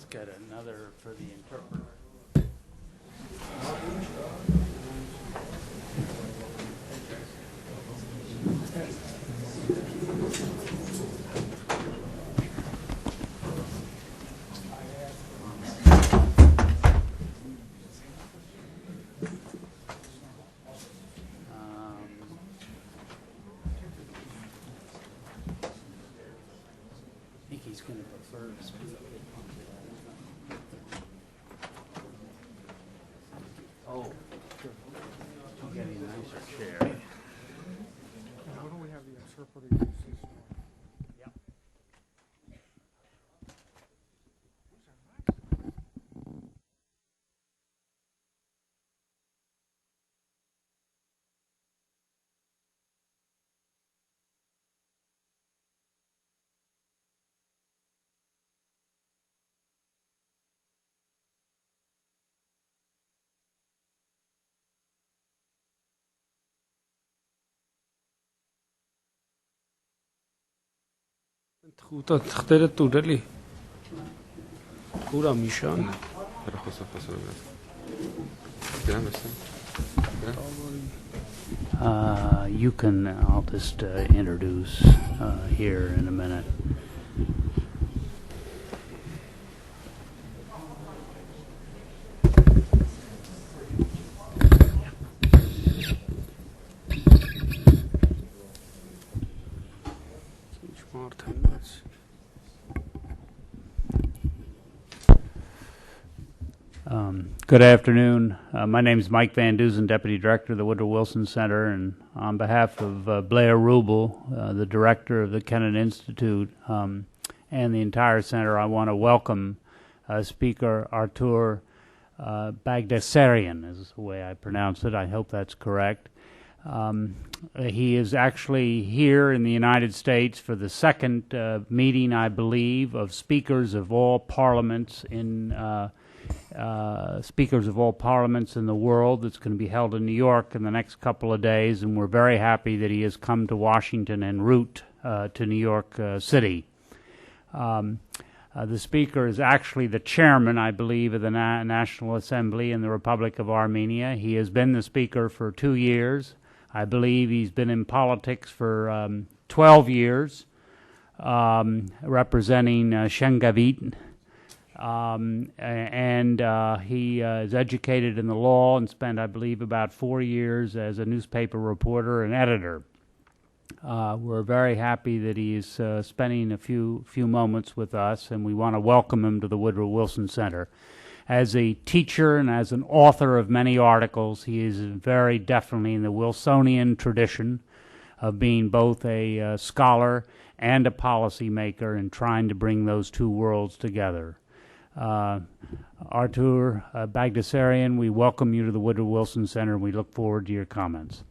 Got another for the interpreter. I think he's going to prefer to speak. Oh, I'll get a nicer chair. Why don't we have the interpreter use this one? Yep. Թղթերը տուրելի։ Ուրա Միշան։ You can, I'll just introduce here in a minute. Good afternoon. My name is Mike Van Dusen, Deputy Director of the Woodrow Wilson Center, and on behalf of Blair Rubel, the Director of the Kennan Institute, and the entire center, I want to welcome Speaker Artur Baghdasaryan, is the way I pronounce it. I hope that's correct. He is actually here in the United States for the second meeting, I believe, of speakers of all parliaments in the world that's going to be held in New York in the next couple of days, and we're very happy that he has come to Washington en route to New York City. The speaker is actually the chairman, I believe, of the National Assembly in the Republic of Armenia. He has been the speaker for 2 years. I believe he's been in politics for 12 years, representing Shengavit. He is educated in the law and spent, I believe, about 4 years as a newspaper reporter and editor. We're very happy that he is spending a few moments with us, and we want to welcome him to the Woodrow Wilson Center. As a teacher and as an author of many articles, he is very definitely in the Wilsonian tradition of being both a scholar and a policymaker and trying to bring those two worlds together. Artur Baghdasaryan, we welcome you to the Woodrow Wilson Center, and we look forward to your comments.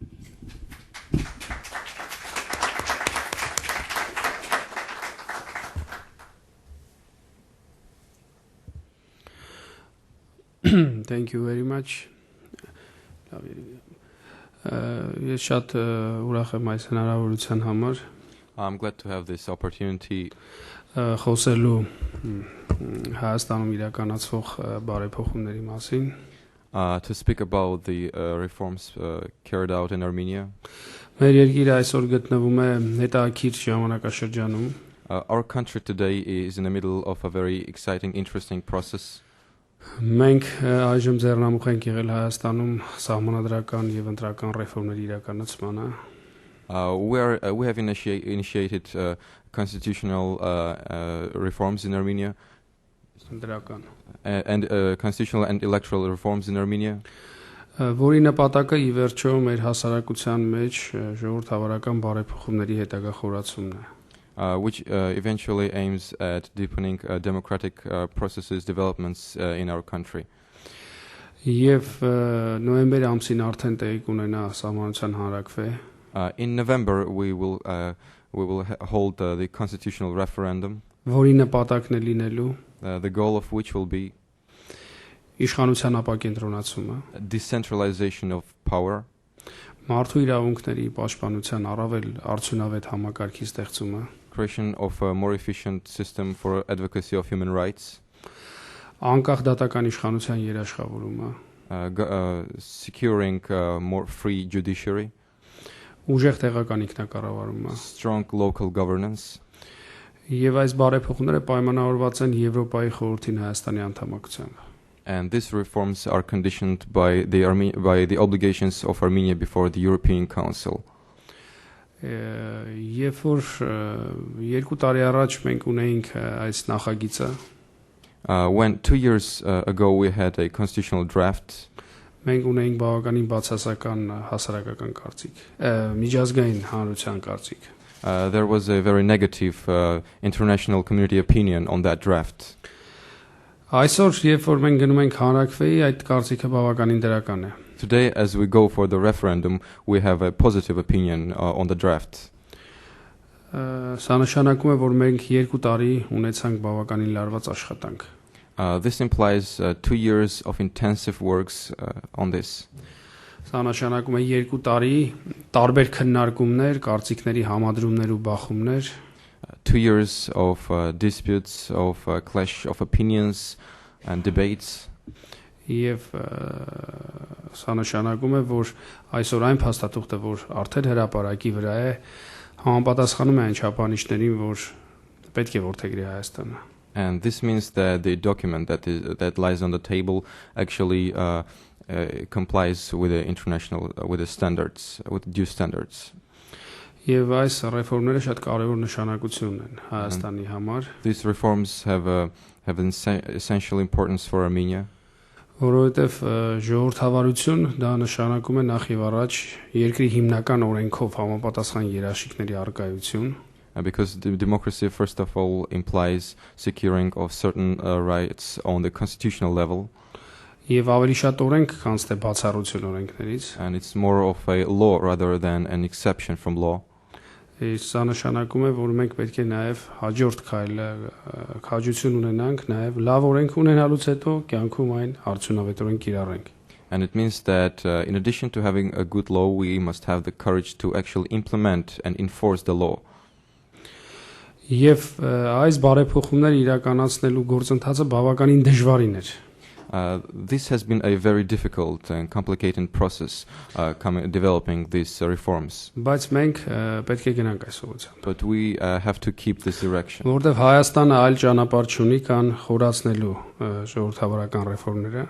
Thank you very much. Ես շատ ուրախ եմ այս հնարավորության համար I'm glad to have this opportunity խոսելու Հայաստանում իրականացվող բարեփոխումների մասին. To speak about the reforms carried out in Armenia. Մեր երկիրը այսօր գտնվում է հետաքրքիր ժամանակաշրջանում. Our country today is in the middle of a very exciting, interesting process. Մենք այժմ ձեռնամուխ ենք եղել Հայաստանում սահմանադրական եւ ընտրական ռեֆորմների իրականացմանը. We have initiated constitutional reforms in Armenia. And constitutional and electoral reforms in Armenia. Որի նպատակը ի վերջո մեր հասարակության մեջ ժողովրդավարական բարեփոխումների հետագա խորացումն է. Which eventually aims at deepening democratic processes, developments in our country. Եվ նոյեմբեր ամսին արդեն տեղի կունենա սահմանության հանրակրվե. In November we will hold the constitutional referendum. Որի նպատակն է լինելու The goal of which will be իշխանության ապակենտրոնացումը. Decentralization of power. Մարդու իրավունքների պաշտպանության առավել արդյունավետ համակարգի ստեղծումը. Creation of a more efficient system for advocacy of human rights. Անկախ դատական իշխանության երաշխավորումը. Securing more free judiciary. Ուժեղ տեղական ինքնակառավարումը. Strong local governance. Եվ այս բարեփոխումները պայմանավորված են Եվրոպայի խորհրդին Հայաստանի անդամակցությամբ. And these reforms are conditioned by the obligations of Armenia before the European Council. Երբ որ 2 տարի առաջ մենք ունեինք այս նախագիծը, when 2 years ago we had a constitutional draft, մենք ունեինք բավականին բացասական հասարակական կարծիք, միջազգային հանրության կարծիք. There was a very negative international community opinion on that draft. Այսօր երբ որ մենք գնում ենք հանրակրվեի, այդ կարծիքը բավականին դրական է. Today, as we go for the referendum, we have a positive opinion on the draft. Սա նշանակում է, որ մենք 2 տարի ունեցանք բավականին լարված աշխատանք. This implies 2 years of intensive works on this. Սա նշանակում է 2 տարի տարբեր քննարկումներ, կարծիքների համադրումներ ու բախումներ. 2 years of disputes, of clash of opinions and debates. Եվ սա նշանակում է, որ այսօր այն փաստաթուղթը, որ արդեն հրապարակի վրա է, համապատասխանում է այն չափանիշներին, որ պետք է որդեգրի Հայաստանը. And this means that the document that lies on the table actually complies with the international with the standards, with due standards. Եվ այս ռեֆորմները շատ կարևոր նշանակություն ունեն Հայաստանի համար. These reforms have an essential importance for Armenia. Որովհետև ժողովրդավարություն դա նշանակում է նախ եւ առաջ երկրի հիմնական օրենքով համապատասխան երաշխիքների արկայություն, Because the democracy, first of all, implies securing of certain rights on the constitutional level, եւ ավելի շատ օրենք, քան թե բացառություն օրենքներից։ and it's more of a law rather than an exception from law. Սա նշանակում է, որ մենք պետք է նաեւ հաջորդ քայլը քաջություն ունենանք, նաեւ լավ օրենք ունենալուց հետո կյանքում այն արդյունավետորեն կիրառենք։ And it means that in addition to having a good law, we must have the courage to actually implement and enforce the law. Եվ այս բարեփոխումները իրականացնելու գործընթացը բավականին դժվարին էր։ This has been a very difficult and complicated process developing these reforms. Բայց մենք պետք է գնանք այս ուղղությամբ։ But we have to keep this direction. Որտեվ Հայաստանը այլ ճանապարհ չունի կան խորացնելու ժողովրդավարական ռեֆորմները։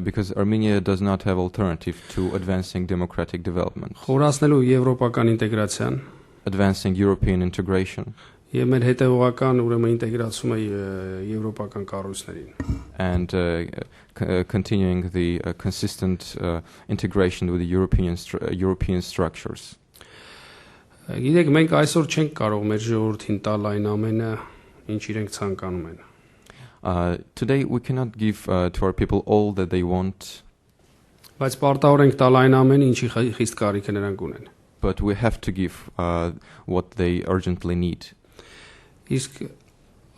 Because Armenia does not have alternative to advancing democratic development, Խորացնելու եվրոպական ինտեգրացիան advancing European integration, եւ մեր հետեւողական ուրեմն ինտեգրացումը եվրոպական կառույցներին։ and continuing the consistent integration with the European structures. Գիտեք, մենք այսօր չենք կարող մեր ժողովրդին տալ այն ամենը, ինչ իրենք ցանկանում են։ Today we cannot give to our people all that they want, Բայց պարտավոր ենք տալ այն ամենը, ինչի խիստ կարիքը նրանք ունեն։ but we have to give what they urgently need. Իսկ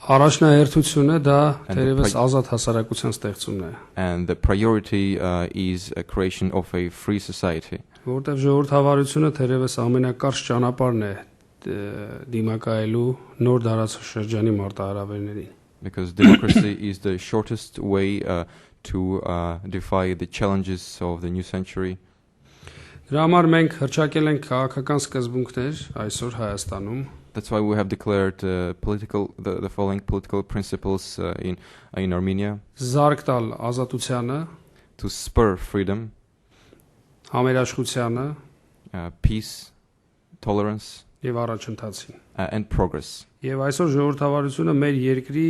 առաջնահերթությունը դա And թերևս ազատ հասարակության ստեղծումն է, And the priority is a creation of a free society. որտեղ ժողովրդավարությունը թերևս ամենակարճ ճանապարհն է դիմակայելու նոր դարաշրջանի մարտահրավերներին։ Because democracy is the shortest way to defy the challenges of the new century. Դրա համար մենք հրճակել ենք քաղաքական սկզբունքներ այսօր Հայաստանում, That's why we have declared the following political principles in Armenia: զարգ տալ ազատությանը, to spur freedom, համերաշխությանը peace, tolerance, եւ առաջընթացին։ and progress. Եվ այսօր ժողովրդավարությունը մեր երկրի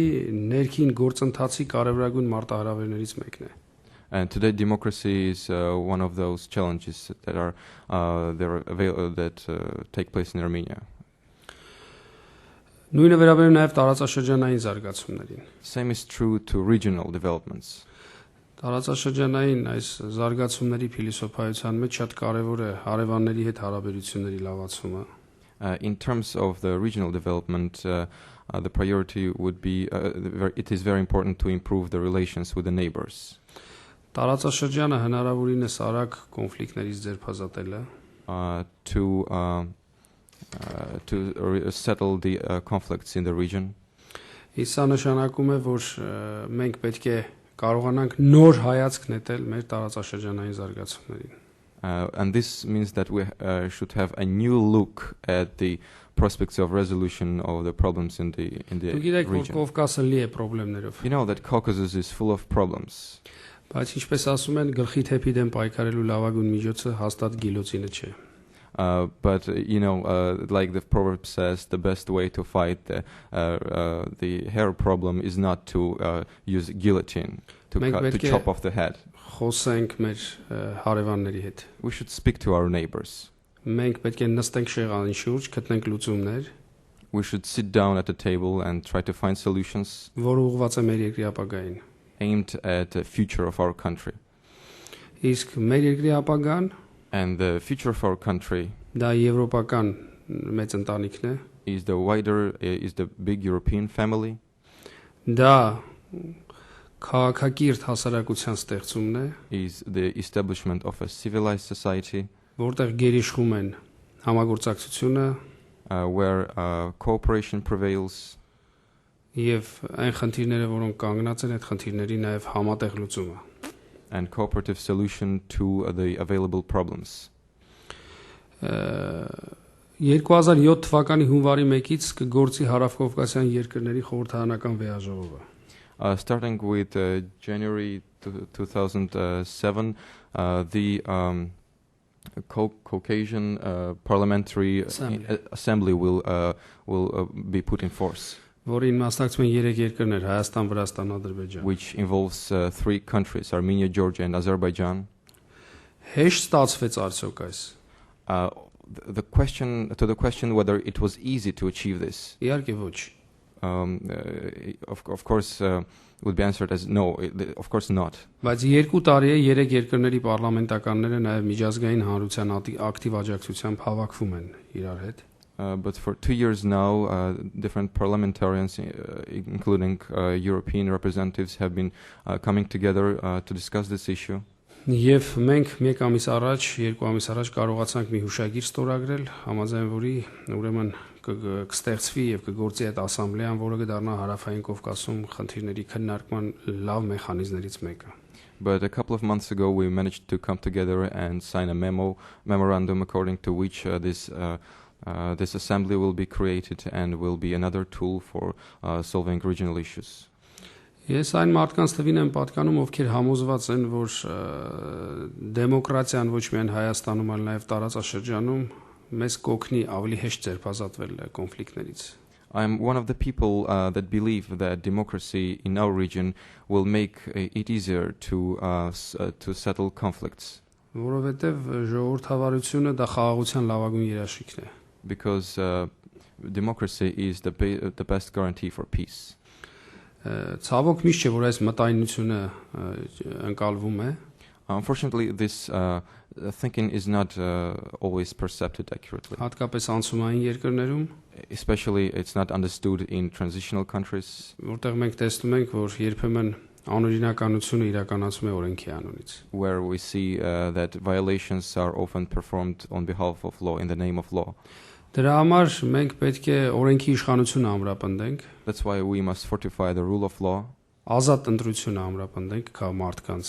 ներքին գործընթացի կարևորագույն մարտահրավերներից մեկն է։ And today, democracy is one of those challenges that are take place in Armenia. Նույնը վերաբերում նաև տարածաշրջանային զարգացումներին։ Same is true to regional developments. Տարածաշրջանային այս զարգացումների փիլիսոփայության մեջ շատ կարևոր է հարևանների հետ հարաբերությունների լավացումը։ In terms of the regional development, the priority would be it is very important to improve the relations with the neighbors. Տարածաշրջանը հնարավորինս արագ կոնֆլիկտներից ձերբազատելը, to settle the conflicts in the region. Իսկ սա նշանակում է, որ մենք պետք է կարողանանք նոր հայացք նետել մեր տարածաշրջանային զարգացումներին։ And this means that we should have a new look at the prospects of resolution of the problems in the Դուք գիտեք, որ region. Կովկասը լի է խնդիրներով։ You know that Caucasus is full of problems. Բայց ինչպես ասում են, գլխի թեփի դեմ պայքարելու լավագույն միջոցը հաստատ գիլոցինը չէ։ But like the proverb says, the best way to fight the hair problem is not to use guillotine to chop off the head. Խոսենք մեր հարևանների հետ։ We should speak to our neighbors. Մենք պետք է նստենք շեղանի շուրջ, գտնենք լուծումներ, We should sit down at the table and try to find solutions որ ուղղված է մեր երկրի ապագային։ aimed at the future of our country. Իսկ մեր երկրի ապագան And the future of our country դա եվրոպական մեծ ընտանիքն է։ is the big European family. Դա քաղաքակիրթ հասարակության ստեղծումն է, Is the establishment of a civilized society որտեղ գերիշխում են համագործակցությունը where cooperation prevails եւ այն խնդիրները, որոնք կանգնած են, այդ խնդիրների նաեւ համատեղ լուծումը։ and cooperative solution to the available problems. 2007 թվականի հունվարի 1-ից կգործի Հարավկովկասյան երկրների խորհրդարանական վեաժողովը։ Starting with January 2007, the Caucasian Parliamentary Assembly will be put in force. որին մասնակցում են 3 երկրներ՝ Հայաստան, Վրաստան, Ադրբեջան։ which involves three countries, Armenia, Georgia, and Azerbaijan. Հեշտ ստացվեց արդյոք այս։ Uh, the question whether it was easy to achieve this, Իհարկե ոչ։ of course, would be answered as no, of course not. Բայց 2 տարի է 3 երկրների պարլամենտականները նաև միջազգային հանրության ակտիվ աջակցությամբ հավաքվում են իրար հետ։ But for 2 years now, different parliamentarians, including European representatives, have been coming together to discuss this issue. Եվ մենք 1 ամիս առաջ, 2 ամիս առաջ կարողացանք մի հուշագիր ստորագրել, համաձայն որի ուրեմն կստեղծվի եւ կգործի այդ ասամբլեան, որը կդառնա հարավային Կովկասում խնդիրների քննարկման լավ մեխանիզմներից մեկը։ But a couple of months ago, we managed to come together and sign a memorandum according to which this assembly will be created and will be another tool for solving regional issues. Ես այն մարդկանց թվին եմ պատկանում, ովքեր համոզված են, որ դեմոկրատիան ոչ միայն Հայաստանում, այլ նաև տարածաշրջանում մեզ կօգնի ավելի հեշտ ձերբազատվել կոնֆլիկտներից։ I'm one of the people that believe that democracy in our region will make it easier to settle conflicts. Որովհետև ժողովրդավարությունը դա խաղաղության լավագույն երաշխիքն է։ Because democracy is the best guarantee for peace. Ցավոք միշտ չէ, որ այս մտայնությունը ընկալվում է։ Unfortunately, this thinking is not always perceived accurately. Հատկապես անցումային երկրներում, Especially, it's not understood in transitional countries, որտեղ մենք տեսնում ենք, որ երբեմն անօրինականությունը իրականացում է օրենքի անունից։ where we see that violations are often performed on behalf of law, in the name of law. Դրա համար մենք պետք է օրենքի իշխանությունը ամրապնդենք, That's why we must fortify the rule of law. ազատ ընտրությունը ամրապնդենք մարդկանց։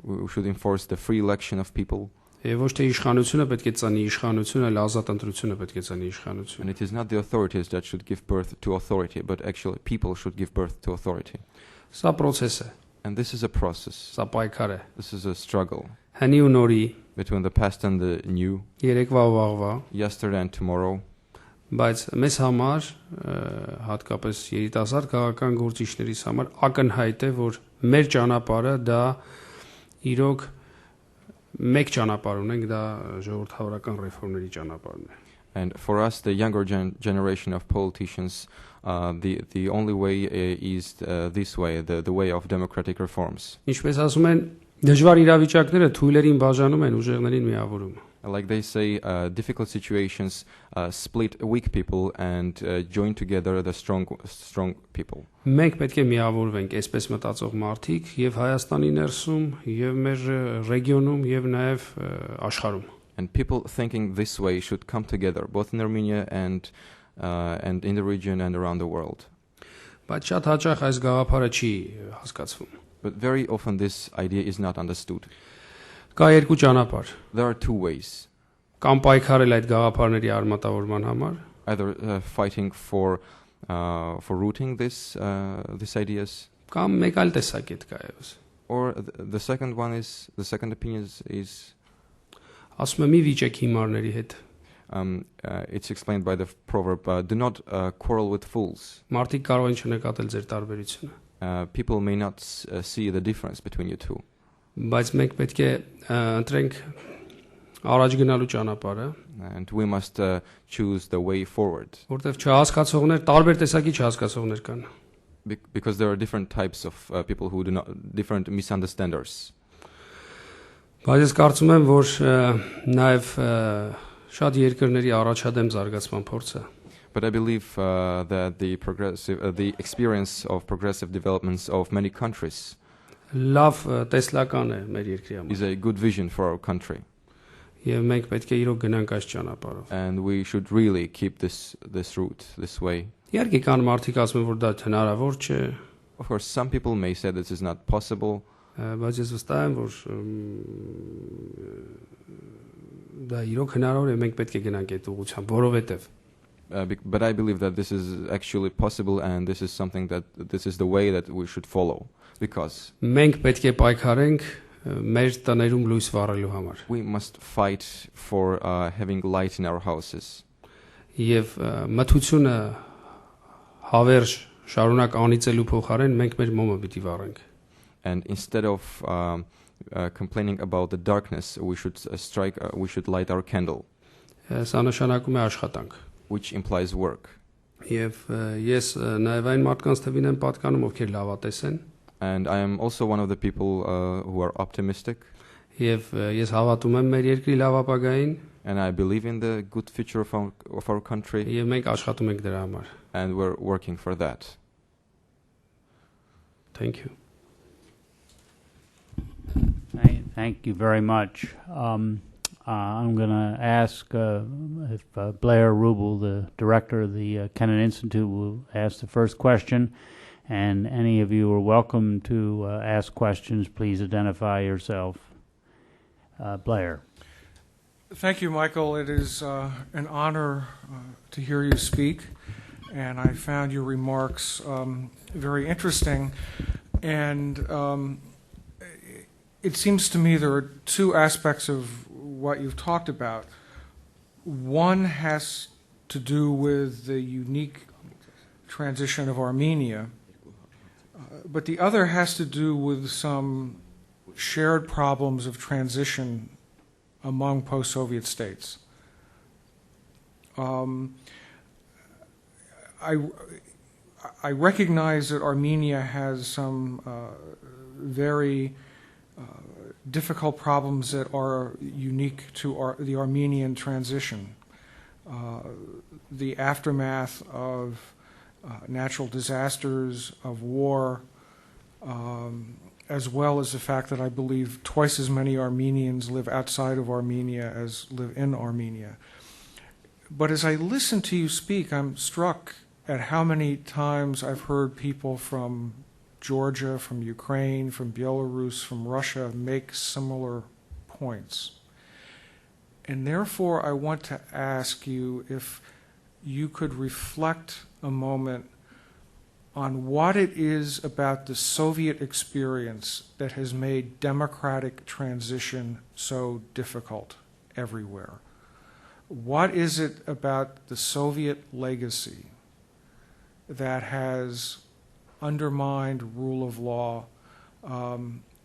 We should enforce the free election of people. Եվ ոչ թե իշխանությունը պետք է ծնի իշխանություն, այլ ազատ ընտրությունը պետք է ծնի իշխանություն։ And it is not the authorities that should give birth to authority, but actually people should give birth to authority. Սա process է, And this is a process. սա պայքար է։ This is a struggle Հնի ու նորի, between the past and the new, երեկվա ու վաղվա, yesterday and tomorrow. բայց մեզ համար, հատկապես երիտասարդ քաղաքական գործիչներիս համար ակնհայտ է, որ մեր ճանապարհը դա իրոք մեկ ճանապարհ ունենք, դա ժողովրդավարական ռեֆորմների ճանապարհն է։ And for us, the younger generation of politicians, the only way is this way, the way of democratic reforms. Ինչպես ասում են, դժվար իրավիճակները թույլերին բաժանում են, ուժեղներին միավորում։ Like they say, difficult situations split weak people and join together the strong people. Մենք պետք է միավորվենք այսպես մտածող մարդիկ եւ Հայաստանի ներսում, եւ մեր ռեգիոնում, եւ նաեւ աշխարհում։ And people thinking this way should come together, both in Armenia and in the region and around the world. Բայց շատ հաճախ այս գաղափարը չի հասկացվում։ But very often this idea is not understood. Կա երկու ճանապարհ։ There are two ways. Կամ պայքարել այդ գաղափարների արմատավորման համար, Either fighting for rooting these ideas, կամ մեկ այլ տեսակետ կա եւս։ or the second opinion is Ասում եմ մի վիճեք հիմարների հետ։ it's explained by the proverb, do not quarrel with fools. Մարդիկ կարող են չնկատել ձեր տարբերությունը։ People may not see the difference between you two. Բայց մենք պետք է ընտրենք առաջ գնալու ճանապարհը, And we must choose the way forward. որտեղ չհասկացողներ, տարբեր տեսակի չհասկացողներ կան։ Because there are different types of people who do not, different misunderstanders. Բայց ես կարծում եմ, որ նաև շատ երկրների առաջադեմ զարգացման փորձը But I believe that the experience of progressive developments of many countries լավ տեսլական է մեր երկրի համար։ is a good vision for our country. Եվ մենք պետք է իրոք գնանք այս ճանապարհով։ And we should really keep this route, this way. Իհարկե կան մարդիկ ասում են, որ դա հնարավոր չէ, Of course, some people may say this is not possible, բայց ես վստահ եմ, որ դա իրոք հնարավոր է, մենք պետք է գնանք այդ ուղղությամբ, որովհետև but I believe that this is actually possible, and this is something this is the way that we should follow. Because մենք պետք է պայքարենք մեր տներում լույս վառելու համար։ we must fight for having light in our houses. Եվ մթությունը հավերժ շարունակ անիծելու փոխարեն մենք մեր մոմը պիտի վառենք։ And instead of complaining about the darkness, we should light our candle, Սա նշանակում է աշխատանք։ which implies work. Եվ ես նաև այն մարդկանց թվին եմ պատկանում, ովքեր լավատես են, And I am also one of the people who are optimistic, եւ ես հավատում եմ մեր երկրի լավ ապագային, and I believe in the good future of our country, եւ մենք աշխատում ենք դրա համար։ and we're working for that. Thank you. Thank you very much. I'm going to ask if Blair Rubel, the director of the Kennan Institute, will ask the first question. And any of you are welcome to ask questions. Please identify yourself. Blair. Thank you, Michael. It is an honor to hear you speak, and I found your remarks very interesting. And it seems to me there are two aspects of what you've talked about. One has to do with the unique transition of Armenia, but the other has to do with some shared problems of transition among post-Soviet states. I recognize that Armenia has some very difficult problems that are unique to the Armenian transition. The aftermath of natural disasters, of war, as well as the fact that I believe twice as many Armenians live outside of Armenia as live in Armenia. But as I listen to you speak, I'm struck at how many times I've heard people from Georgia, from Ukraine, from Belarus, from Russia make similar points. And therefore, I want to ask you if you could reflect a moment on what it is about the Soviet experience that has made democratic transition so difficult everywhere. What is it about the Soviet legacy that has undermined rule of law,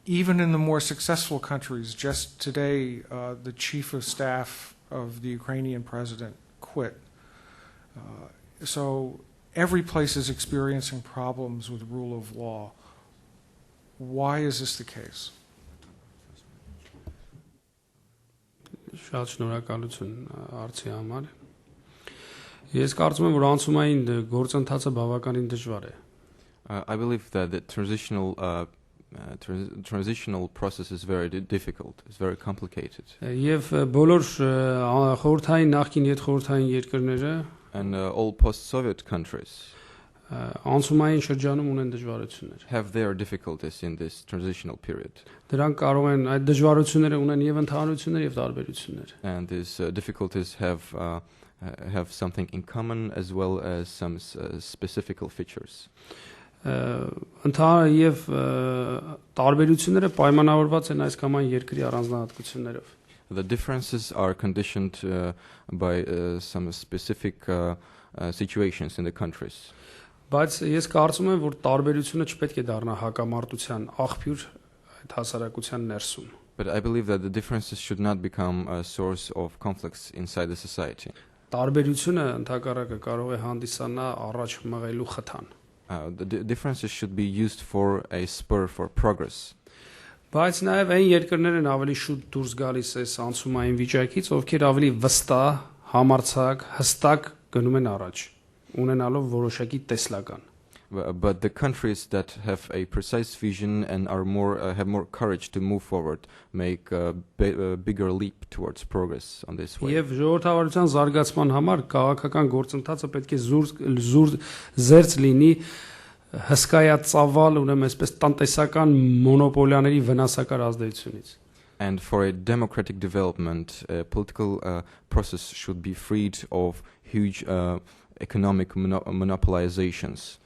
even in the more successful countries? Just today, the chief of staff of the Ukrainian president quit. So every place is experiencing problems with rule of law. Why is this the case? Շատ շնորհակալություն արծի համար։ Ես կարծում եմ, որ անցումային գործընթացը բավականին դժվար է։ I believe that the transitional process is very difficult. It's very complicated. Եվ բոլոր խորհրդային նախկին եւ խորհրդային երկրները And all post-Soviet countries անցումային շրջանում ունեն դժվարություններ։ have their difficulties in this transitional period. Դրանք կարող են այդ դժվարությունները ունեն եւ ընդհանրություններ եւ տարբերություններ։ And these difficulties have something in common as well as some specific features. Ընդհանուր եւ տարբերությունները պայմանավորված են այս կամ այն երկրի առանձնահատկություններով։ The differences are conditioned by some specific situations in the countries. Բայց ես կարծում եմ, որ տարբերությունը չպետք է դառնա հակամարտության աղբյուր այդ հասարակության ներսում։ But I believe that the differences should not become a source of conflicts inside the society. Տարբերությունը ընդհակառակը կարող է հանդիսանա առաջ մղելու խթան։ The differences should be used for a spur for progress. Բայց նաև այն երկրներ են ավելի շուտ դուրս գալիս այս անցումային վիճակից, ովքեր ավելի վստահ, համարձակ, հստակ գնում են առաջ, ունենալով որոշակի տեսլական։ But the countries that have a precise vision and are have more courage to move forward make a bigger leap towards progress on this way. Եվ ժողովրդավարության զարգացման համար քաղաքական գործընթացը պետք է զուր զերծ լինի հսկայածավալ, ուրեմն այսպես տնտեսական մոնոպոլիաների վնասակար ազդեցությունից։ And for a democratic development, a political process should be freed of huge economic monopolizations.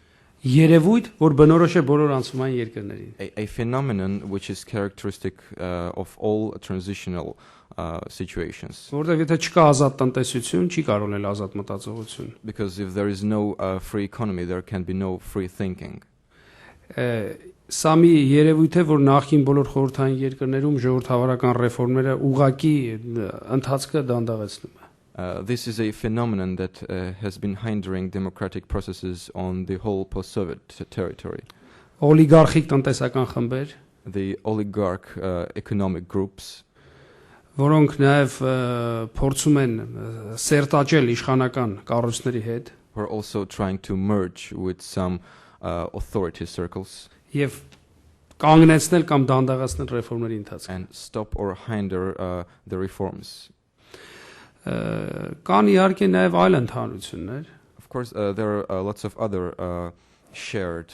երևույթ, որ բնորոշ է բոլոր անցումային երկրներին։ A phenomenon which is characteristic of all transitional situations. Որտեղ եթե չկա ազատ տնտեսություն, չի կարող լինել ազատ մտածողություն։ Because if there is no free economy, there can be no free thinking. Սա մի երևույթ է, որ նախին բոլոր խորհրդային երկրներում ժողովրդավարական ռեֆորմները ուղղակի ընթացքը դանդաղեցնում է։ This is a phenomenon that has been hindering democratic processes on the whole post-Soviet territory. Օլիգարխիկ տնտեսական խմբեր, The oligarch economic groups, որոնք նաև փորձում են սերտաճել իշխանական կառույցների հետ who are also trying to merge with some authority circles եւ կանգնեցնել կամ դանդաղացնել ռեֆորմների ընթացքը։ and stop or hinder the reforms. Կան իհարկե նաև այլ ընդհանրություններ, Of course, there are lots of other shared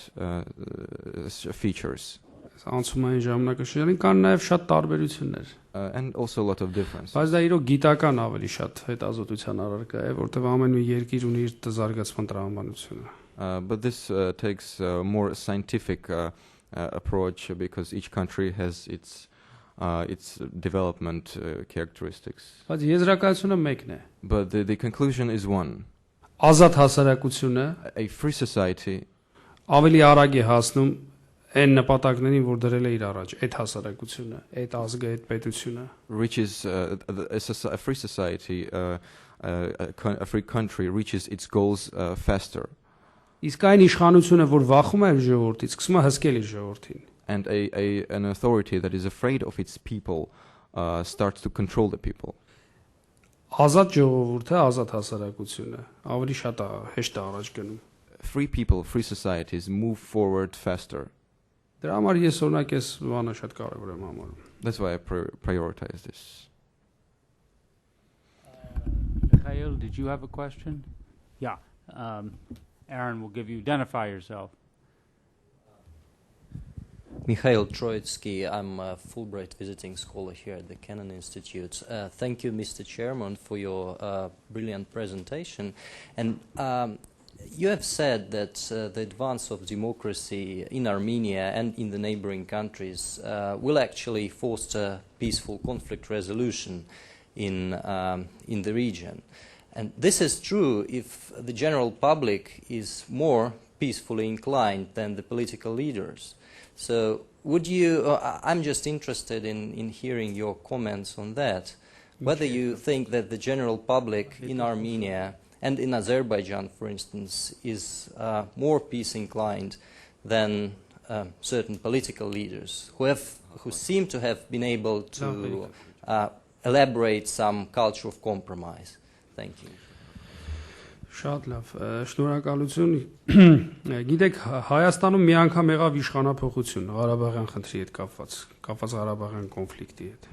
features անցումային ժամանակաշրջանին կան նաև շատ տարբերություններ, and also a lot of differences. բայց դա իրոք գիտական ավելի շատ հետազոտության առարկա է, որտեղ ամեն մի երկիր ունի իր զարգացման տրամաբանությունը։ But this takes a more scientific approach because each country has its development characteristics. Բայց եզրակացությունը մեկն է։ But the conclusion is one. Ազատ հասարակությունը A free society ավելի արագ է հասնում այն նպատակներին, որ դրել է իր առաջ, այդ հասարակությունը, այդ ազգը, այդ պետությունը։ reaches a free society, a free country reaches its goals faster. Իսկ այն իշխանությունը, որ վախում է ժողովրդից, սկսում է հսկել իր ժողովրդին։ And an authority that is afraid of its people starts to control the people. Ազատ ժողովուրդը, ազատ հասարակությունը ավելի շատ հեշտ է առաջ գնում։ Free people, free societies move forward faster. Դրա համար ես օրինակ այս բանը շատ կարևոր եմ համարում։ That's why I prioritize this. Mikhail, did you have a question? Yeah. Aaron will give you, identify yourself. Mikhail Troitsky, I'm a Fulbright visiting scholar here at the Kennan Institute. Thank you, Mr. Chairman, for your brilliant presentation. And you have said that the advance of democracy in Armenia and in the neighboring countries will actually foster peaceful conflict resolution in the region. And this is true if the general public is more peacefully inclined than the political leaders. So would you, I'm just interested in hearing your comments on that, whether you think that the general public in Armenia and in Azerbaijan, for instance, is more peace inclined than certain political leaders who seem to have been able to elaborate some culture of compromise. Thank you. Շատ լավ, շնորհակալություն։ Գիտեք, Հայաստանում մի անգամ եղավ իշխանափոխություն Ղարաբաղյան խնդրի հետ կապված Ղարաբաղյան կոնֆլիկտի հետ։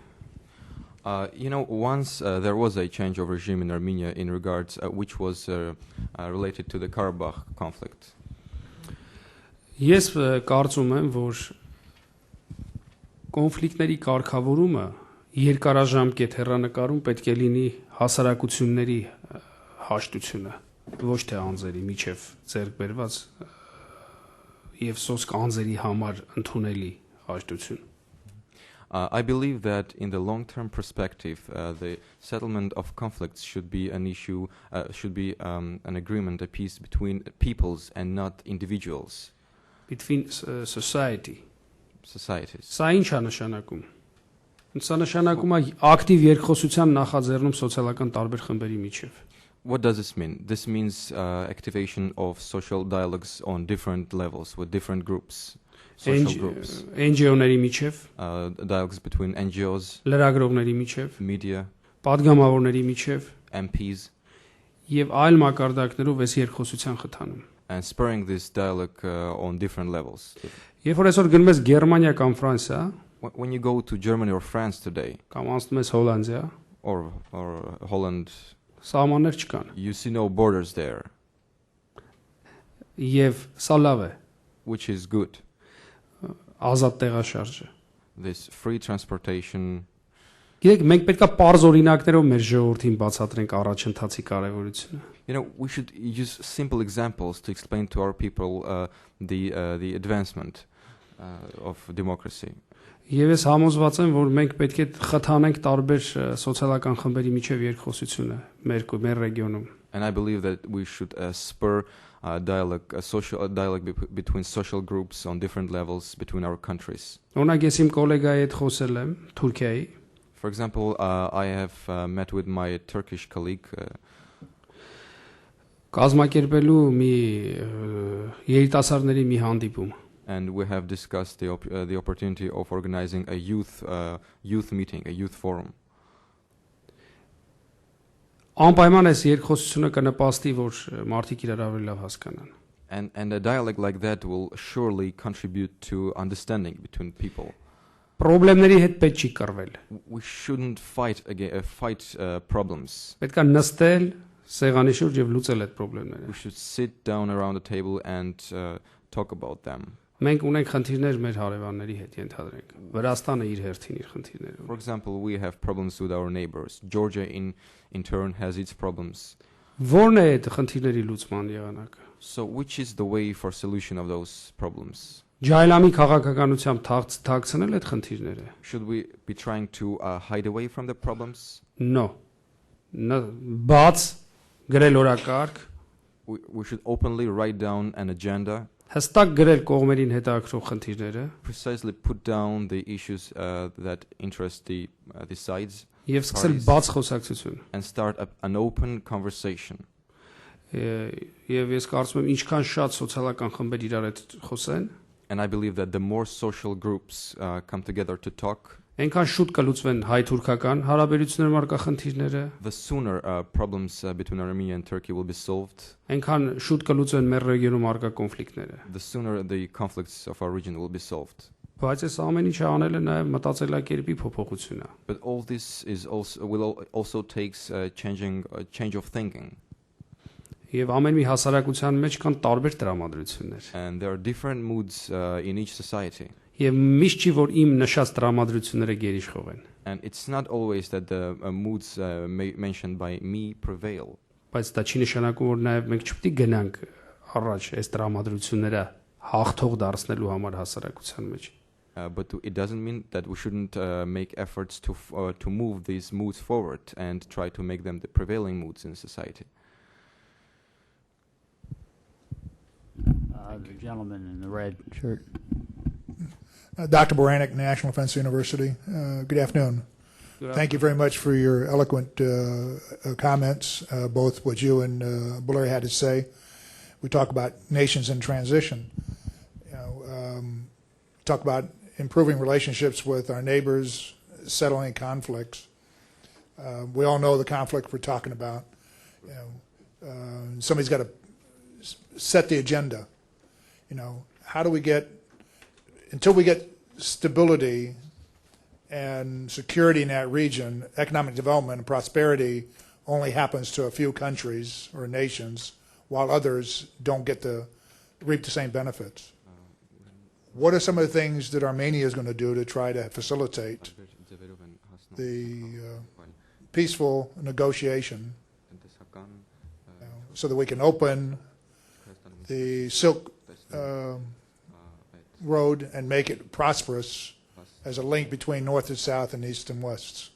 Once there was a change of regime in Armenia in regards which was related to the Karabakh conflict. Ես կարծում եմ, որ կոնֆլիկտների կարգավորումը երկարաժամկետ հեռանկարում պետք է լինի հասարակությունների հաշտությունը, ոչ թե անձերի միջև ձեռք բերված եւ սոսկ անձերի համար ընդունելի հաշտություն։ I believe that in the long-term perspective, the settlement of conflicts should be an issue, should be an agreement, a peace between peoples and not individuals. Between societies. Societies. Սա ինչ է նշանակում։ Սա նշանակում է ակտիվ երկխոսության նախաձեռնում սոցիալական տարբեր խմբերի միջև։ What does this mean? This means activation of social dialogues on different levels with different groups. Social groups. NGO-ների միջև, dialogues between NGOs, լրագրողների միջև, media, падգամավորների միջև, MPs, եւ այլ մակարդակներով այս երկխոսության խթանում։ and spurring this dialogue on different levels. Երբ որ այսօր գնում ես Գերմանիա կամ Ֆրանսիա, When you go to Germany or France today, կամ անցնում ես Հոլանդիա, or Holland, սահմաններ չկան։ you see no borders there, Եվ սա լավ է, which is good. ազատ տեղաշարժը։ This free transportation, Գիտեք, մենք պետքա པարզ օրինակներով մեր ժողովրդին բացատրենք առաջընթացի կարևորությունը։ You know, we should use simple examples to explain to our people the advancement of democracy. Եվ ես համոզված եմ, որ մենք պետք է խթանենք տարբեր սոցիալական խմբերի միջև երկխոսությունը մեր ռեգիոնում։ And I believe that we should spur dialogue between social groups on different levels between our countries. Օրինակ ես իմ գոլեգայի հետ խոսել եմ Թուրքիայի։ For example, I have met with my Turkish colleague. Կազմակերպելու մի երիտասարդների մի հանդիպում։ And we have discussed the opportunity of organizing a youth meeting, a youth forum. Անպայման այս երկխոսությունը կնպաստի, որ մարդիկ իրար ավելի լավ հասկանան։ And a dialogue like that will surely contribute to understanding between people. Պրոբլեմների հետ պետք չի կռվել։ We shouldn't fight problems. Պետք է նստել սեղանի շուրջ եւ լուծել այդ պրոբլեմները։ We should sit down around the table and talk about them. Մենք ունենք խնդիրներ մեր հարևանների հետ, ենթադրենք։ Վրաստանը իր հերթին իր խնդիրներ ունի։ For example, we have problems with our neighbors. Georgia in turn has its problems. Որն է այդ խնդիրների լուծման եղանակը։ So which is the way for solution of those problems? Ջայլամի քաղաքականությամբ թաքցնել այդ խնդիրները։ Should we be trying to hide away from the problems? No. Բաց գրել օրակարգ։ We should openly write down an agenda. Հստակ գրել կողմերին հետաքրող խնդիրները Precisely put down the issues that interest the sides. Եւ սկսել բաց խոսակցություն։ And start an open conversation. Եվ ես կարծում եմ ինչքան շատ սոցիալական խմբեր իրար հետ խոսեն, and I believe that the more social groups come together to talk, այնքան շուտ կլուծվեն հայ-թուրքական հարաբերություններում առկա խնդիրները, the sooner problems between Armenia and Turkey will be solved, այնքան շուտ կլուծվեն մեր ռեգիոնում առկա կոնֆլիկտները։ the sooner the conflicts of our region will be solved. Բայց այս ամեն ինչը անելը նաև մտածելակերպի փոփոխություն է։ But all this will also takes change of thinking. Եվ ամեն մի հասարակության մեջ կան տարբեր տրամադրություններ։ And there are different moods in each society. Եվ միշտ չի որ իմ նշած տրամադրությունները գերիշխող են։ And it's not always that the moods mentioned by me prevail. Բայց դա չի նշանակում որ նաև մենք չպետք է գնանք առաջ այս տրամադրությունները հաղթող դարձնելու համար հասարակության մեջ։ But it doesn't mean that we shouldn't make efforts to move these moods forward and try to make them the prevailing moods in society. The gentleman in the red shirt. Dr. Boranek, National Defense University. Good afternoon. Thank you very much for your eloquent comments, both what you and Blair had to say. We talk about nations in transition. Talk about improving relationships with our neighbors, settling conflicts. We all know the conflict we're talking about. Somebody's got to set the agenda. How do we until we get stability and security in that region, economic development and prosperity only happens to a few countries or nations, while others don't get to reap the same benefits. What are some of the things that Armenia is going to do to try to facilitate the peaceful negotiation so that we can open the Silk Road and make it prosperous as a link between North and South and East and West?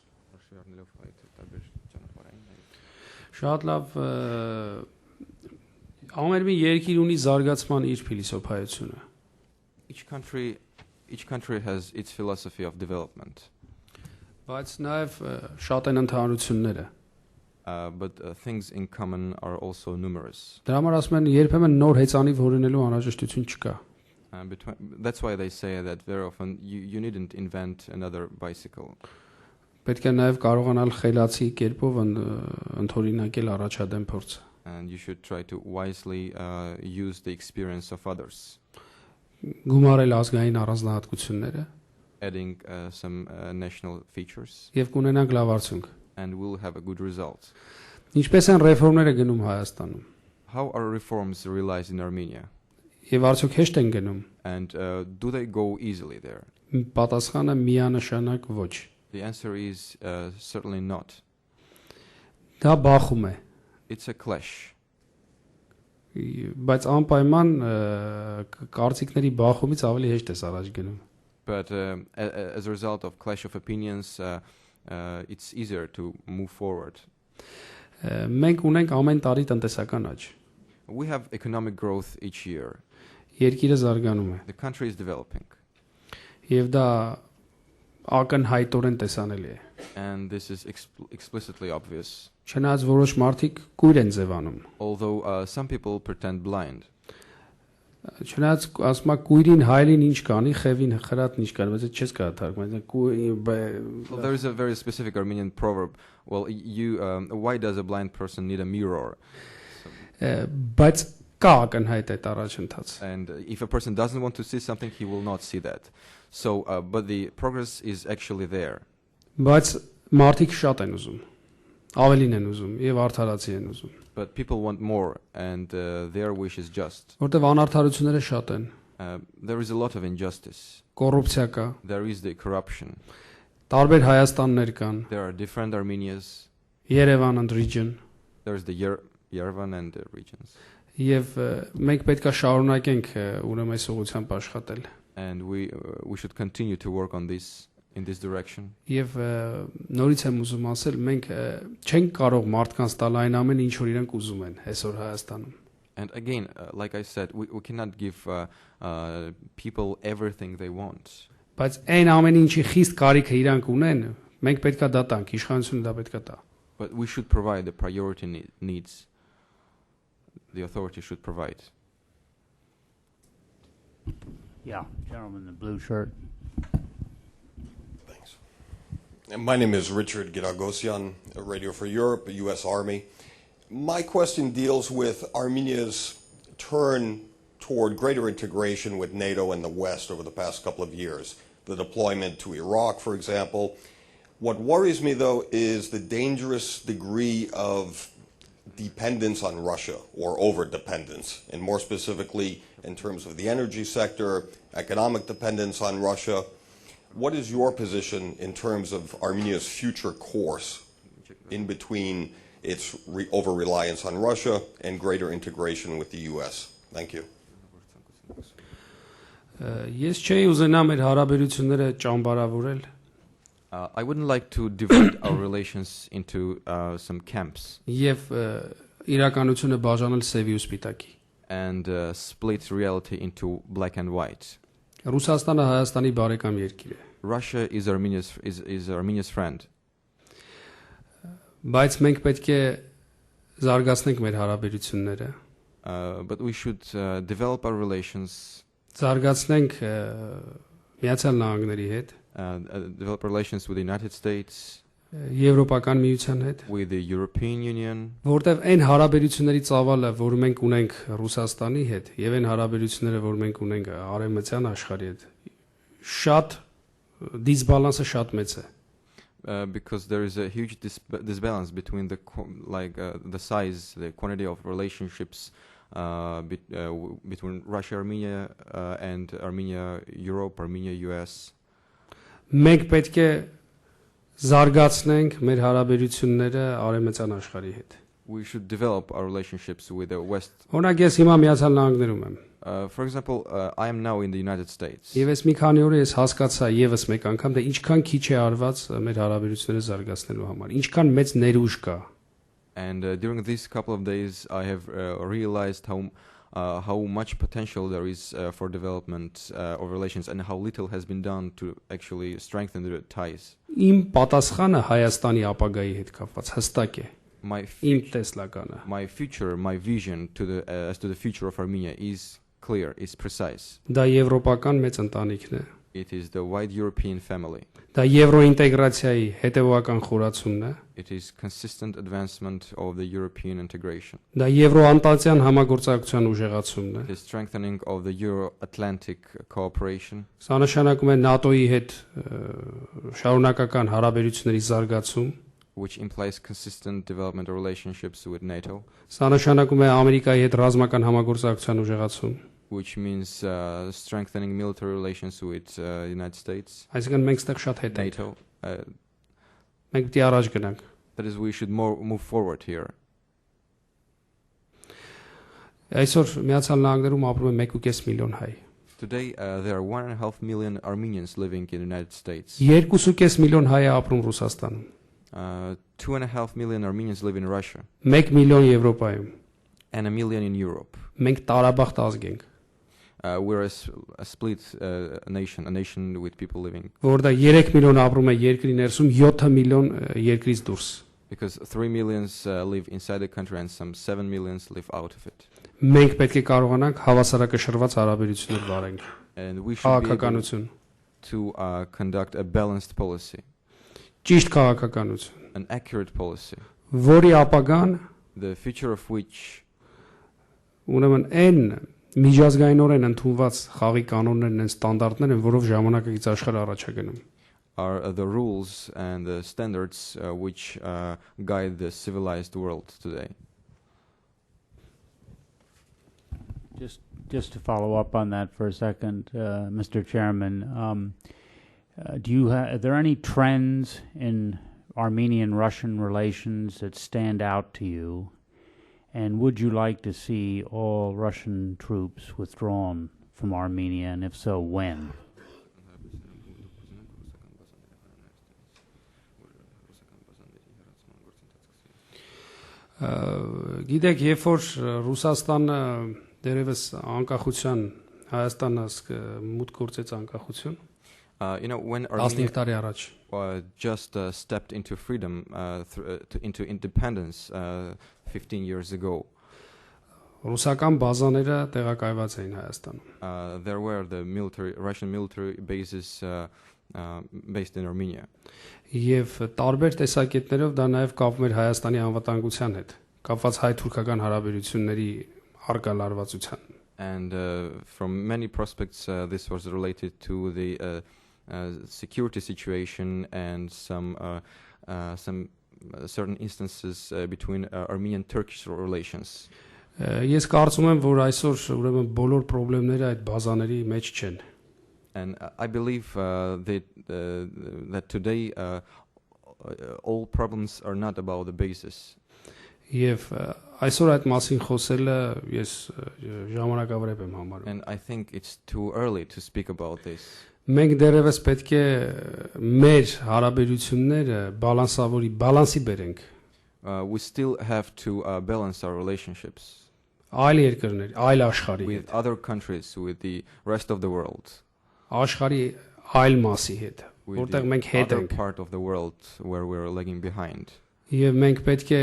Շատ լավ ամեն մի երկիր ունի զարգացման իր փիլիսոփայությունը։ Each country has its philosophy of development. Բայց նաև շատ են ընդհանրությունները։ But things in common are also numerous. Դրա համար ասում են երբեմն նոր հեծանիվ հորինելու անհրաժեշտություն չկա։ That's why they say that very often you needn't invent another bicycle. Պետք է նաև կարողանալ խելացի կերպով ընդօրինակել առաջադեմ փորձը։ And you should try to wisely use the experience of others. Գումարել ազգային առանձնահատկությունները, adding some national features. Եվ կունենանք լավ արդյունք։ And we'll have a good result. Ինչպես են ռեֆորմները գնում Հայաստանում։ How are reforms realized in Armenia? Եվ արդյոք հեշտ են գնում։ And do they go easily there? Պատասխանը միանշանակ ոչ։ The answer is certainly not. Դա բախում է, It's a clash. բայց անպայման կարծիքների բախումից ավելի հեշտ է առաջ գնում։ But as a result of clash of opinions, it's easier to move forward. Մենք ունենք ամեն տարի տնտեսական աճ։ We have economic growth each year. Երկիրը զարգանում է, The country is developing. եւ դա ակնհայտորեն տեսանելի է։ And this is explicitly obvious. Չնայած որոշ մարդիկ կույր են ձևանում։ Although some people pretend blind. Չնայած ասում է կույրին հայլին ինչ կանի, խևին խրատն ինչ կանի, բայց չես կարող թարգմանել։ Well, there is a very specific Armenian proverb. Well, why does a blind person need a mirror? Բայց կա ակնհայտ այդ առաջընթաց։ And if a person doesn't want to see something, he will not see that. So, but the progress is actually there. Բայց մարդիկ շատ են ուզում։ Ավելին են ուզում եւ արդարացի են ուզում։ But people want more, and their wish is just. Որտեվ անարդարությունները շատ են։ There is a lot of injustice. Կոռուպցիա կա, There is the corruption. տարբեր Հայաստաններ կան, There are different Armenias. Երևան and region, There is the Yerevan and the regions. եւ մենք պետքա շարունակենք ուրեմն այս ուղղությամբ աշխատել։ And we should continue to work on this in this direction. Եվ նորից եմ ուզում ասել, մենք չենք կարող մարդկանց տալ այն ամեն ինչ որ իրենք ուզում են այսօր Հայաստանում։ And again, like I said, we cannot give people everything they want. Բայց այն ամեն ինչի խիստ կարիքը իրանք ունեն, մենք պետքա դա տանք, իշխանությունը դա պետքա տա։ But we should provide the priority needs. The authority should provide. Yeah, gentleman in the blue shirt. Thanks. And my name is Richard Giragosyan, Radio for Europe, U.S. Army. My question deals with Armenia's turn toward greater integration with NATO and the West over the past couple of years. The deployment to Iraq, for example. What worries me, though, is the dangerous degree of dependence on Russia, or over-dependence, and more specifically in terms of the energy sector, economic dependence on Russia. What is your position in terms of Armenia's future course in between its over-reliance on Russia and greater integration with the U.S.? Thank you. Ես չէի ուզենա մեր հարաբերությունները ճամբարավորել։ I wouldn't like to divide our relations into some camps. Եվ իրականությունը բաժանել սևի ու սպիտակի։ And split reality into black and white. Ռուսաստանը Հայաստանի բարեկամ երկիր է։ Russia is Armenia's friend. Բայց մենք պետք է զարգացնենք մեր հարաբերությունները։ But we should develop our relations. Զարգացնենք Միացյալ Նահանգների հետ, Develop relations with the United States, Եվրոպական միության հետ, with the European Union, որտեվ այն հարաբերությունների ծավալը, որ մենք ունենք Ռուսաստանի հետ, եւ այն հարաբերությունները, որ մենք ունենք արևմտյան աշխարհի հետ, շատ դիսբալանսը շատ մեծ է։ because there is a huge disbalance between the size, the quantity of relationships between Russia, Armenia, and Armenia, Europe, Armenia, US. Մենք պետք է զարգացնենք մեր հարաբերությունները արևմտյան աշխարհի հետ։ We should develop our relationships with the West. Օրինակ ես հիմա Միացյալ Նահանգներում եմ։ For example, I am now in the United States. Եվ ես մի քանի օր ես հասկացա եւս մեկ անգամ, թե ինչքան քիչ է արված մեր հարաբերությունները զարգացնելու համար, ինչքան մեծ ներուժ կա։ And during these couple of days, I have realized how much potential there is for development of relations and how little has been done to actually strengthen the ties. Իմ պատասխանը Հայաստանի ապագայի հետ կապված հստակ է։ Իմ տեսլականը։ My future, my vision as to the future of Armenia is clear, is precise. Դա եվրոպական մեծ ընտանիքն է։ It is the wide European family. Դա եվրոինտեգրացիայի հետևողական խորացումն է։ It is consistent advancement of the European integration. Դա եվրոանտանտյան համագործակցության ուժեղացումն է։ The strengthening of the Euro-Atlantic cooperation. Սա նշանակում է ՆԱՏՕ-ի հետ շարունակական հարաբերությունների զարգացում, which implies consistent development of relationships with NATO. Սա նշանակում է Ամերիկայի հետ ռազմական համագործակցության ուժեղացում, which means strengthening military relations with the United States, այսինքն մենք ստեղ շատ հետ ենք։ NATO, Մենք պետք է առաջ գնանք։ that is, we should move forward here. Այսօր Միացյալ Նահանգներում ապրում է 1.5 միլիոն հայ։ Today, there are 1.5 million Armenians living in the United States. 2.5 միլիոն հայ է ապրում Ռուսաստանում։ 2.5 million Armenians live in Russia 1 միլիոն Եվրոպայում։ and 1 million in Europe. Մենք տարաբախտ ազգ ենք, We're a split nation, a nation with people living. որտեղ 3 միլիոն ապրում է երկրի ներսում, 7 միլիոն երկրից դուրս։ Because 3 millions live inside the country and some 7 millions live out of it. Մենք պետք է կարողանանք հավասարակշռված հարաբերություններ վարենք։ And we should be able Քաղաքականություն, to conduct a balanced policy, ճիշտ քաղաքականություն, an accurate policy, որի ապագան the future of which ուրեմն այն միջազգայինորեն ընդունված խաղի կանոններն են, ստանդարտներ են, որով ժամանակակից աշխարհը առաջ է գնում։ are the rules and the standards which guide the civilized world today. Just to follow up on that for a second, Mr. Chairman, are there any trends in Armenian-Russian relations that stand out to you? And would you like to see all Russian troops withdrawn from Armenia, and if so, when? Գիտեք, երբ որ Ռուսաստանը դերևս անկախության Հայաստանը մուտք գործեց անկախություն, when 15 Armenia տարի առաջ, just stepped into freedom, into independence 15 years ago, ռուսական բազաները տեղակայված էին Հայաստանում։ there were the Russian military bases based in Armenia. Եվ տարբեր տեսակետներով դա նաև կապում էր Հայաստանի անվտանգության հետ, կապված հայ-թուրքական հարաբերությունների արկա լարվածության։ And from many prospects, this was related to the security situation and some certain instances between Armenian-Turkish relations. Ես կարծում եմ, որ այսօր ուրեմն բոլոր խնդիրները այդ բազաների մեջ չեն։ And I believe that today all problems are not about the basis. Եվ այսօր այդ մասին խոսելը ես ժամանակավրեպ եմ համարում։ And I think it's too early to speak about this. Մենք դեռևս պետք է մեր հարաբերությունները բալանսի բերենք։ We still have to balance our relationships Այլ երկրներ, այլ աշխարհի with հետ, other countries, with the rest of the world, աշխարհի այլ մասի հետ, with որտեղ the մենք հետ other ենք։ part of the world where we're lagging behind. Եվ մենք պետք է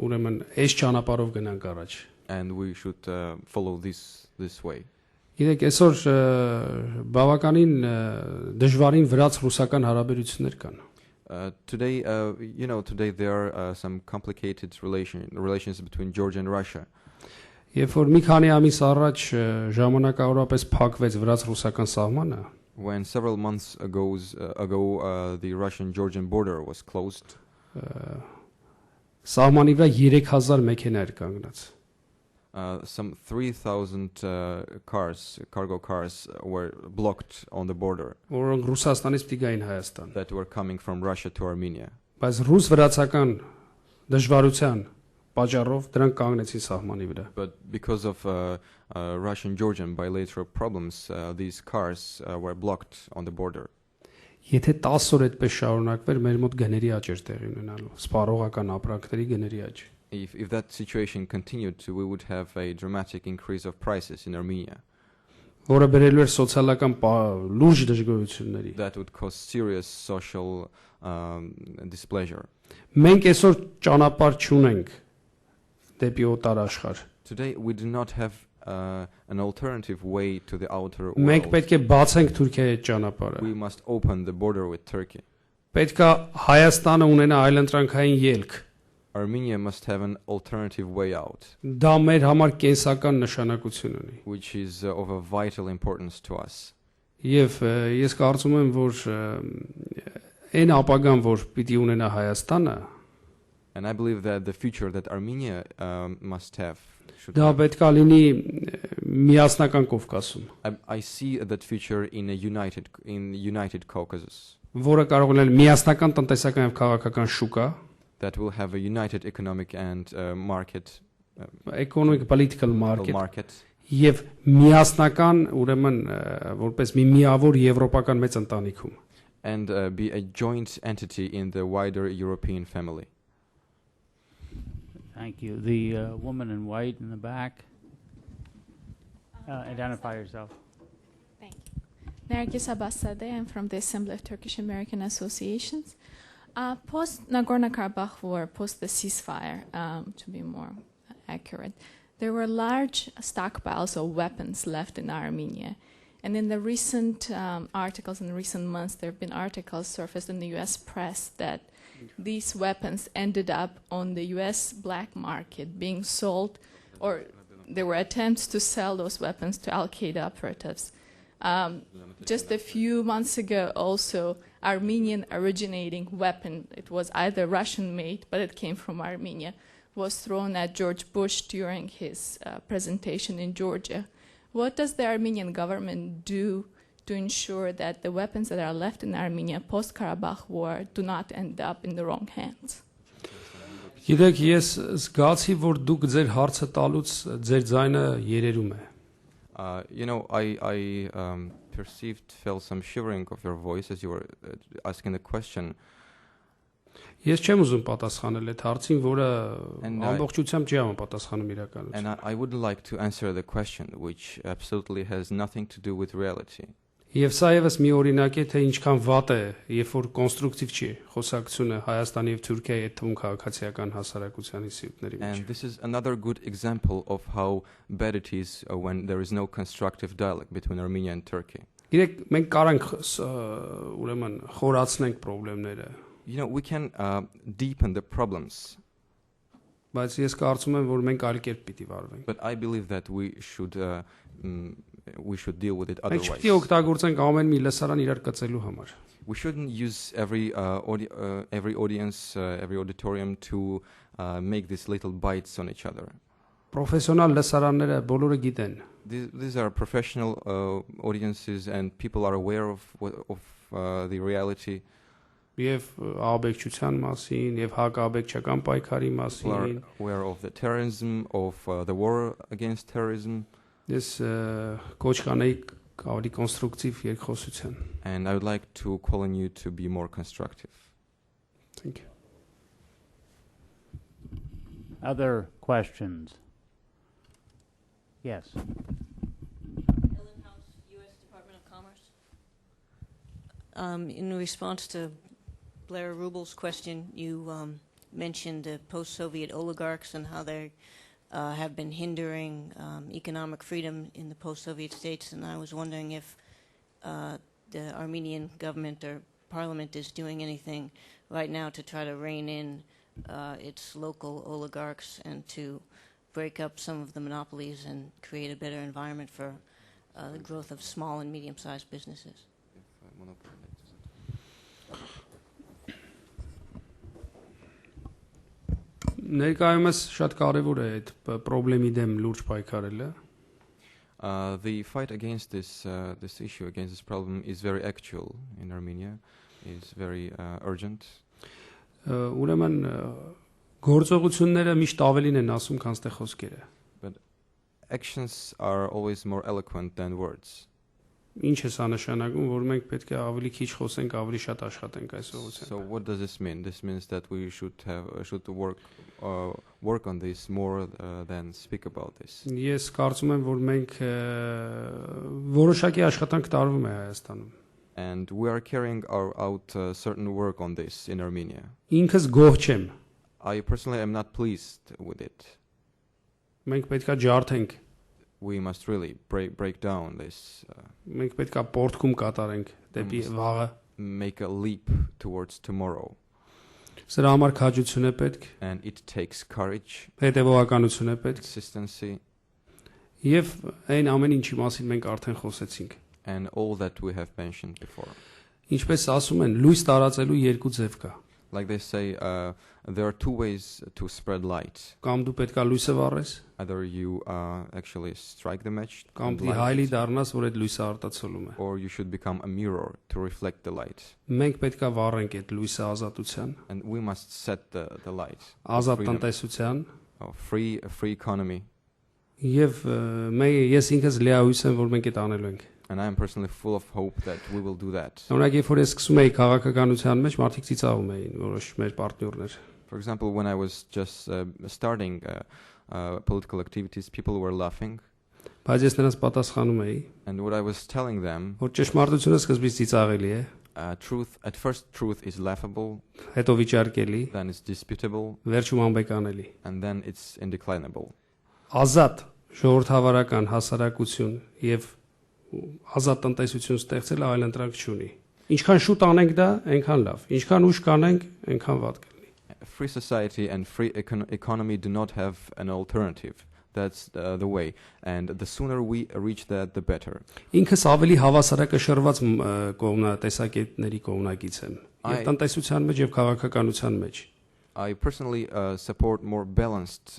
ուրեմն այս ճանապարհով գնանք առաջ։ And we should follow this way. Գիտեք, այսօր բավականին դժվարին վրաց-ռուսական հարաբերություններ կան։ Today, today there are some complicated relations between Georgia and Russia. Երբ որ մի քանի ամիս առաջ ժամանակավորապես փակվեց վրաց-ռուսական սահմանը, When several months ago, the Russian-Georgian border was closed, սահմանի վրա 3000 մեքենա էր կանգնած։ some 3,000 cargo cars were blocked on the border Որոնք Ռուսաստանից պիտի գային Հայաստան։ that were coming from Russia to Armenia. Բայց ռուս-վրացական դժվարության պատճառով դրանք կանգնեցին սահմանի վրա։ But because of Russian-Georgian bilateral problems, these cars were blocked on the border. Եթե 10 օր այդպես շարունակվեր, մեր մոտ գների աճ էր տեղի ունենալու, սպառողական ապրանքների գների աճ։ If that situation continued, we would have a dramatic increase of prices in Armenia. Որը բերելու էր սոցիալական լուրջ դժգոհությունների։ That would cause serious social displeasure. Մենք այսօր ճանապարհ չունենք դեպի օտար աշխարհ։ Today we do not have an alternative way to the outer Մենք world. պետք է բացենք Թուրքիայի այդ ճանապարհը։ We must open the border with Turkey. Պետք է Հայաստանը ունենա այլընտրանքային ելք։ Armenia must have an alternative way out, Դա մեր համար կենսական նշանակություն ունի։ which is of a vital importance to us. Եվ ես կարծում եմ, որ այն ապագան, որ պիտի ունենա Հայաստանը, And I believe that the future that Armenia must have should դա have. պետք է լինի միասնական Կովկասում, I see that future in a united Caucasus, որը կարող է լինել միասնական տնտեսական եւ քաղաքական շուկա, that will have a united economic and market, economic political market, market եւ միասնական ուրեմն որպես մի միավոր եվրոպական մեծ ընտանիքում and be a joint entity in the wider European family. Thank you. The woman in white in the back. Identify yourself. Thank you. Nargis Abbassadeh, I'm from the Assembly of Turkish American Associations. Post Nagorno-Karabakh war, post the ceasefire, to be more accurate, there were large stockpiles of weapons left in Armenia. And in the recent articles, in recent months, there have been articles surfaced in the U.S. press that these weapons ended up on the U.S. black market being sold, or there were attempts to sell those weapons to Al-Qaeda operatives. Just a few months ago, also, Armenian originating weapon, it was either Russian-made, but it came from Armenia, was thrown at George Bush during his presentation in Georgia. What does the Armenian government do to ensure that the weapons that are left in Armenia post-Karabakh war do not end up in the wrong hands? Գիտեք, ես զգացի, որ դուք ձեր հարցը տալուց ձեր ձայնը երերում է։ I felt some shivering of your voice as you were asking the question. Ես չեմ ուզում պատասխանել այդ հարցին, որը ամբողջությամբ չի համապատասխանում իրականությանը։ And I wouldn't like to answer the question, which absolutely has nothing to do with reality. Եվ սա եւս մի օրինակ է, թե ինչքան վատ է, երբ որ կոնստրուկտիվ չի խոսակցությունը Հայաստանի եւ Թուրքիայի հետ թվում քաղաքացիական հասարակության ինստիտուտների մեջ։ And this is another good example of how bad it is when there is no constructive dialogue between Armenia and Turkey. Գիտեք, մենք կարանք ուրեմն խորացնենք խնդիրները։ We can deepen the problems. Բայց ես կարծում եմ, որ մենք այլ կերպ պիտի վարվենք։ But I believe that we should deal with it Մենք otherwise. չպիտի օգտագործենք ամեն մի լսարան իրար կծելու համար։ We shouldn't use every audience, every auditorium to make these little bites on each other. Պրոֆեսիոնալ լսարանները բոլորը գիտեն։ These are professional audiences, and people are aware of the reality. Եվ աբեկչության մասին, եւ հակաբեկչական պայքարի People are մասին։ aware of the terrorism, of the war against terrorism. Ես կոչ կանեի ավելի կոնստրուկտիվ երկխոսության։ And I would like to call on you to be more constructive. Thank you. Other questions? Yes. Ellen House, U.S. Department of Commerce. In response to Blair Rubel's question, you mentioned the post-Soviet oligarchs and how they have been hindering economic freedom in the post-Soviet states, and I was wondering if the Armenian government or parliament is doing anything right now to try to rein in its local oligarchs and to break up some of the monopolies and create a better environment for the growth of small and medium-sized businesses. Ներկայումս շատ կարևոր է այդ խնդրի դեմ լուրջ պայքարելը։ The fight against this issue, against this problem, is very actual in Armenia. It's very urgent. Ուրեմն գործողությունները միշտ ավելին են ասում, քան ստե խոսքերը։ But actions are always more eloquent than words. Ինչ է սա նշանակում, որ մենք պետք է ավելի քիչ խոսենք, ավելի շատ աշխատենք այս ուղղությամբ։ So what does this mean? This means that we should work on this more than speak about this. Ես կարծում եմ, որ մենք որոշակի աշխատանք տարվում է Հայաստանում։ And we are carrying out certain work on this in Armenia. Ինքս գոհ չեմ։ I personally am not pleased with it. Մենք պետքա ջարդենք։ We must really break down this. Մենք պետքա պորտկում կատարենք դեպի վաղը։ Make a leap towards tomorrow. Սրա համար քաջություն է պետք։ And it takes courage. Հետևողականություն է պետք։ Consistency. Եվ այն ամեն ինչի մասին մենք արդեն խոսեցինք։ And all that we have mentioned before. Ինչպես ասում են, լույս տարածելու երկու ձև կա։ Like they say, there are two ways to spread light. Կամ դու պետքա լույսը վառես, Either you actually strike the match, կամ and դու light հայլի it, դառնաս, որ այդ լույսը արտացոլում է։ or you should become a mirror to reflect the light. Մենք պետքա վառենք այդ լույսը ազատության, And we must set the light. of ազատ freedom, տնտեսության, of free economy. եւ ես ինքս լիահույս եմ, որ մենք այդ անելու ենք։ And I am personally full of hope that we will do that. Օրինակ, երբ որ ես սկսում էի քաղաքականության մեջ, մարդիկ ծիծաղում էին, որոշ մեր պարտներներ։ For example, when I was just starting political activities, people were laughing. Բայց ես նրանց պատասխանում էի, And what I was telling them, որ ճշմարտությունը սկզբից ծիծաղելի է, at first truth is laughable, հետո վիճարկելի, then it's disputable, վերջում անբեկանելի։ and then it's indeclinable. Ազատ ժողովրդավարական հասարակություն եւ ազատ տնտեսություն ստեղծելը այլ ընտրակ չունի։ Ինչքան շուտ անենք դա, այնքան լավ։ Ինչքան ուշ կանենք, այնքան վատ կլինի։ Free society and free economy do not have an alternative. That's the way. And the sooner we reach that, the better. Ինքս ավելի հավասարակշռված կողմնատեսակետների կողմնակից եմ։ Եվ տնտեսության մեջ եւ քաղաքականության մեջ։ I personally support more balanced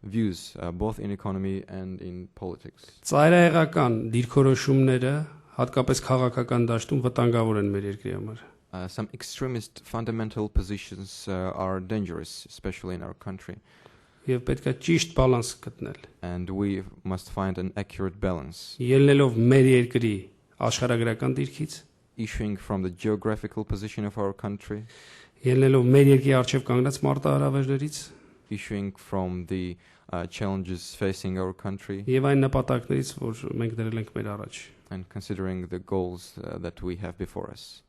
views, both in economy and in politics. Ծայրահեղական դիրքորոշումները, հատկապես քաղաքական դաշտում վտանգավոր են մեր երկրի համար։ Some extremist fundamental positions are dangerous, especially in our country. Եվ պետք է ճիշտ բալանս գտնել։ And we must find an accurate balance. Ելնելով մեր երկրի աշխարհագրական դիրքից, Issuing from the geographical position of our country, ելնելով մեր երկրի արժեվ կանգնած մարտահրավերներից, issuing from the challenges facing our country, եւ այն նպատակներից, որ մենք դրել ենք մեր առաջ։ and considering the goals that we have before us.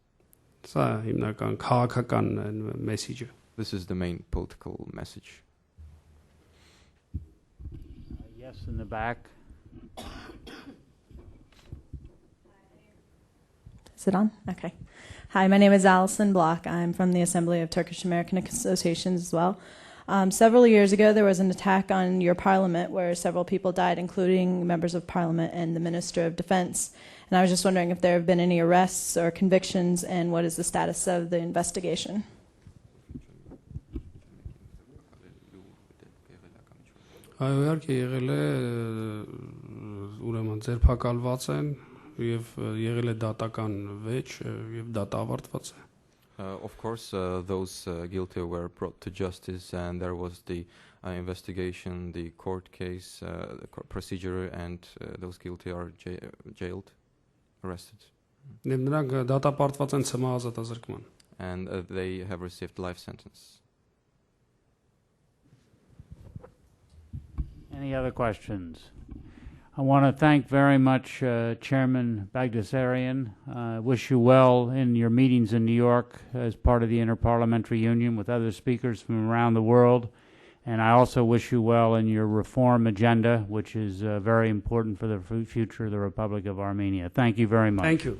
Սա հիմնական քաղաքական մեսեջը։ This is the main political message. Yes, in the back. Is it on? Okay. Hi, my name is Allison Block. I'm from the Assembly of Turkish American Associations as well. Several years ago, there was an attack on your parliament where several people died, including members of parliament and the Minister of Defense. And I was just wondering if there have been any arrests or convictions and what is the status of the investigation. Այո, իհարկե եղել է ուրեմն ձերբակալված են եւ եղել է դատական վեճ եւ դատա ավարտված է։ Of course, those guilty were brought to justice, and there was the investigation, the court case, the procedure, and those guilty are jailed, arrested. Եվ նրանք դատապարտված են ցմահազատազրկման։ And they have received life sentence. Any other questions? I want to thank very much Chairman Baghdasaryan. Wish you well in your meetings in New York as part of the Interparliamentary Union with other speakers from around the world. And I also wish you well in your reform agenda, which is very important for the future of the Republic of Armenia. Thank you very much. Thank you.